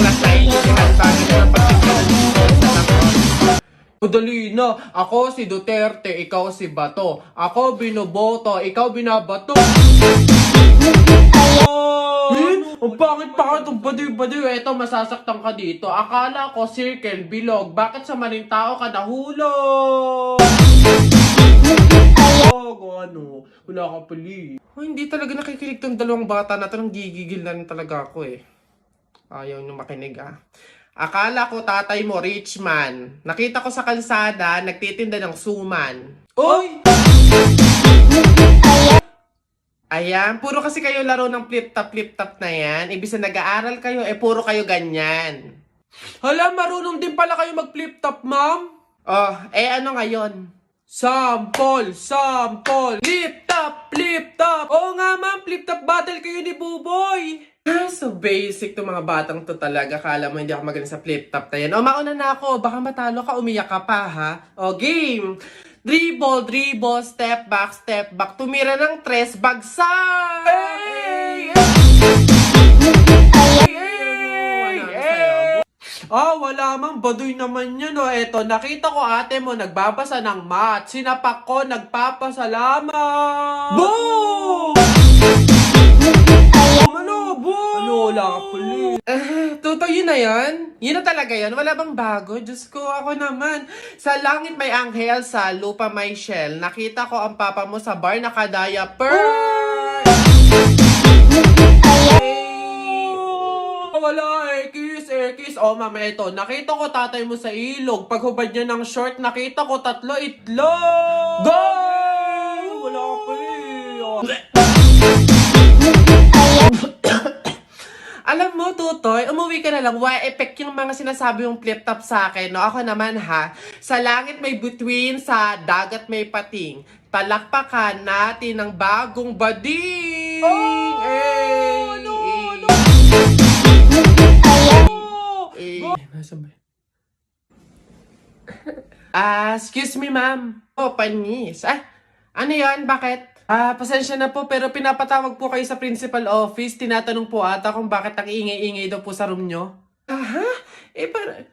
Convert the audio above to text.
Congrats sa inyo. Bagay na pagkakaroon sa tapos. Madali na. Ako si Duterte, ikaw si Bato. Ako binoboto, ikaw binabato. Ang pangit-pangit ang baduy-baduy. Eto, masasaktan ka dito. Akala ko circle, bilog. Bakit sa maling tao ka nahulog? Ano? Wala ka pali. Hindi talaga nakikinig tong dalawang bata na to. Nang gigigil na rin talaga ako eh. Ayaw nyo makinig ah. Akala ko tatay mo, rich man. Nakita ko sa kalsada, nagtitinda ng suman. Oy! Ayan, puro kasi kayo laro ng flip-top na yan. Ibig na nag-aaral kayo, puro kayo ganyan. Hala, marunong din pala kayo mag-flip-top, ma'am? Oh, ano ngayon? Sample! Flip-top! Oo nga, ma'am, flip-top battle kayo ni Buboy. So basic to mga batang to talaga. Kala mo hindi ako magaling sa flip-top na yan. Mauna na ako. Baka matalo ka, umiyak ka pa ha. Game! Dribble, step back. Tumira ng tres, bagsak! Wala mang baduy naman yun. Eto, nakita ko ate mo nagbabasa ng math. Sinapak ko, nagpapasalamat. Boom! Wala ka puli. Totoo yun na yan? Yun na talaga yan? Wala bang bago? Diyos ko, ako naman. Sa langit may anghel, sa lupa may shell. Nakita ko ang papa mo sa bar naka-diaper. Wala, kiss. Mama, ito. Nakita ko tatay mo sa ilog. Paghubad niya ng short, nakita ko 3 itlog. Go! Wala ka puli. Alam mo, Tutoy, umuwi ka na lang. Why effect yung mga sinasabi yung flip-top sa akin, no? Ako naman, ha? Sa langit may bituin, sa dagat may pating. Palakpakan natin ang bagong bading! Excuse me, ma'am. Panis. Ano yan? Bakit? Pasensya na po, pero pinapatawag po kayo sa principal office. Tinatanong po ata kung bakit ang ingay-ingay daw po sa room nyo. Para...